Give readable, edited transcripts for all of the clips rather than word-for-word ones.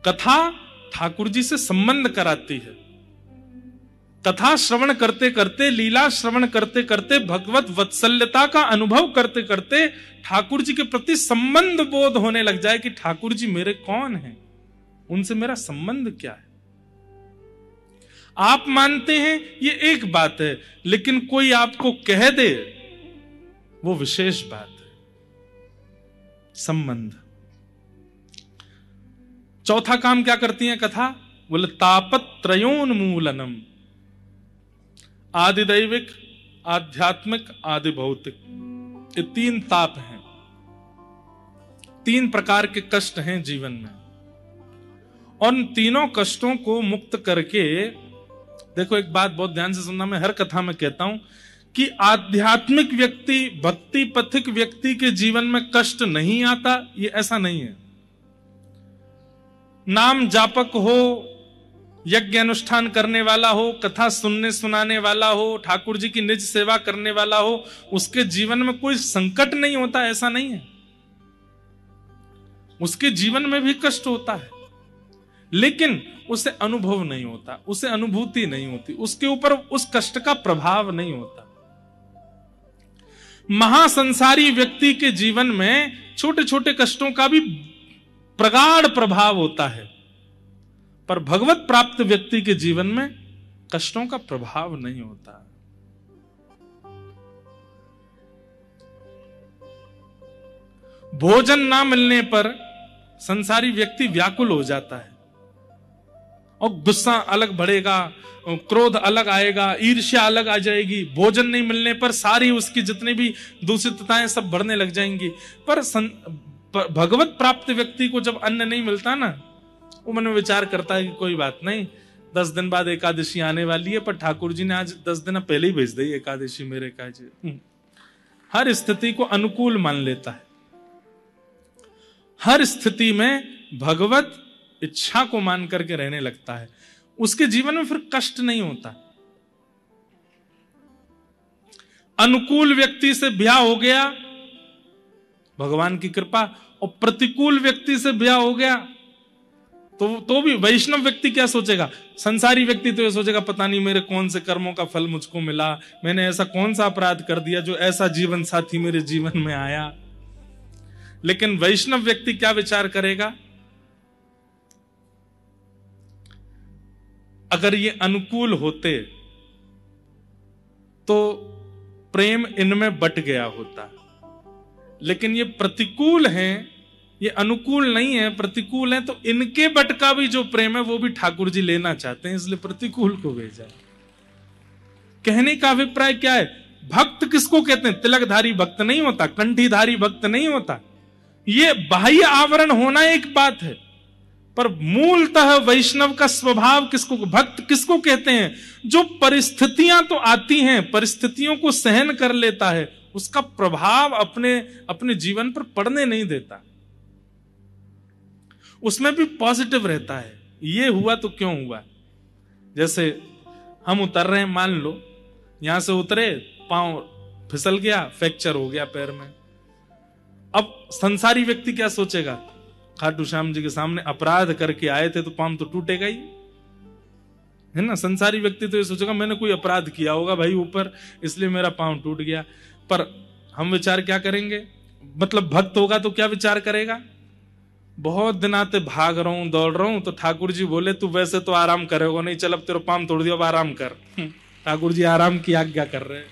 कथा ठाकुर जी से संबंध कराती है। कथा श्रवण करते करते, लीला श्रवण करते करते, भगवत वत्सल्यता का अनुभव करते करते ठाकुर जी के प्रति संबंध बोध होने लग जाए कि ठाकुर जी मेरे कौन हैं, उनसे मेरा संबंध क्या है। आप मानते हैं ये एक बात है, लेकिन कोई आपको कह दे वो विशेष बात है। संबंध। चौथा काम क्या करती है कथा? बोले तापत्रयोन्मूलनम। आदि दैविक, आध्यात्मिक, आदि भौतिक, ये तीन ताप हैं, तीन प्रकार के कष्ट हैं जीवन में। और उन तीनों कष्टों को मुक्त करके, देखो एक बात बहुत ध्यान से सुनना, मैं हर कथा में कहता हूं कि आध्यात्मिक व्यक्ति, भक्ति पथिक व्यक्ति के जीवन में कष्ट नहीं आता, ये ऐसा नहीं है। नाम जापक हो, यज्ञ अनुष्ठान करने वाला हो, कथा सुनने सुनाने वाला हो, ठाकुर जी की निज सेवा करने वाला हो, उसके जीवन में कोई संकट नहीं होता, ऐसा नहीं है। उसके जीवन में भी कष्ट होता है, लेकिन उसे अनुभव नहीं होता, उसे अनुभूति नहीं होती, उसके ऊपर उस कष्ट का प्रभाव नहीं होता। महासंसारी व्यक्ति के जीवन में छोटे छोटे कष्टों का भी प्रगाढ़ प्रभाव होता है, पर भगवत प्राप्त व्यक्ति के जीवन में कष्टों का प्रभाव नहीं होता। भोजन ना मिलने पर संसारी व्यक्ति व्याकुल हो जाता है और गुस्सा अलग बढ़ेगा, क्रोध अलग आएगा, ईर्ष्या अलग आ जाएगी। भोजन नहीं मिलने पर सारी उसकी जितनी भी दूषितताएं सब बढ़ने लग जाएंगी। पर भगवत प्राप्त व्यक्ति को जब अन्न नहीं मिलता ना, वो मन में विचार करता है कि कोई बात नहीं, 10 दिन बाद एकादशी आने वाली है, पर ठाकुर जी ने आज 10 दिन पहले ही भेज दी एकादशी मेरे एकादशी। हर स्थिति को अनुकूल मान लेता है, हर स्थिति में भगवत इच्छा को मान करके रहने लगता है। उसके जीवन में फिर कष्ट नहीं होता। अनुकूल व्यक्ति से ब्याह हो गया, भगवान की कृपा, और प्रतिकूल व्यक्ति से ब्याह हो गया तो भी वैष्णव व्यक्ति क्या सोचेगा? संसारी व्यक्ति तो ये सोचेगा पता नहीं मेरे कौन से कर्मों का फल मुझको मिला, मैंने ऐसा कौन सा अपराध कर दिया जो ऐसा जीवन साथी मेरे जीवन में आया। लेकिन वैष्णव व्यक्ति क्या विचार करेगा? अगर ये अनुकूल होते तो प्रेम इनमें बट गया होता, लेकिन ये प्रतिकूल हैं, ये अनुकूल नहीं है, प्रतिकूल है, तो इनके बट का भी जो प्रेम है वो भी ठाकुर जी लेना चाहते हैं, इसलिए प्रतिकूल को भेजा। कहने का अभिप्राय क्या है? भक्त किसको कहते हैं? तिलकधारी भक्त नहीं होता, कंठीधारी भक्त नहीं होता। ये बाह्य आवरण होना एक बात है, पर मूलतः वैष्णव का स्वभाव किसको, भक्त किसको कहते हैं? जो परिस्थितियां तो आती हैं, परिस्थितियों को सहन कर लेता है, उसका प्रभाव अपने जीवन पर पड़ने नहीं देता, उसमें भी पॉजिटिव रहता है। ये हुआ तो क्यों हुआ? जैसे हम उतर रहे हैं, मान लो यहां से उतरे, पांव फिसल गया, फ्रैक्चर हो गया पैर में। अब संसारी व्यक्ति क्या सोचेगा? खाटू श्याम जी के सामने अपराध करके आए थे तो पांव तो टूटेगा ही, है ना। संसारी व्यक्ति तो ये सोचेगा मैंने कोई अपराध किया होगा भाई ऊपर, इसलिए मेरा पांव टूट गया। पर हम विचार क्या करेंगे? मतलब भक्त होगा तो क्या विचार करेगा? बहुत दिन आते भाग रहा हूं, दौड़ रहा हूं, तो ठाकुर जी बोले तू वैसे तो आराम करेगा नहीं, चल अब तेरा पांव तोड़ दिया, अब आराम कर। ठाकुर जी आराम की आज्ञा कर रहे हैं।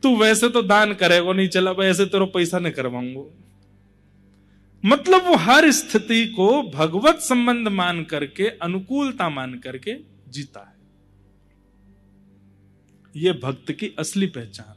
तू वैसे तो दान करेगा नहीं, चल अब ऐसे तेरा पैसा नहीं करवाऊंगा। मतलब वो हर स्थिति को भगवत संबंध मान करके, अनुकूलता मान करके जीता है। यह भक्त की असली पहचान।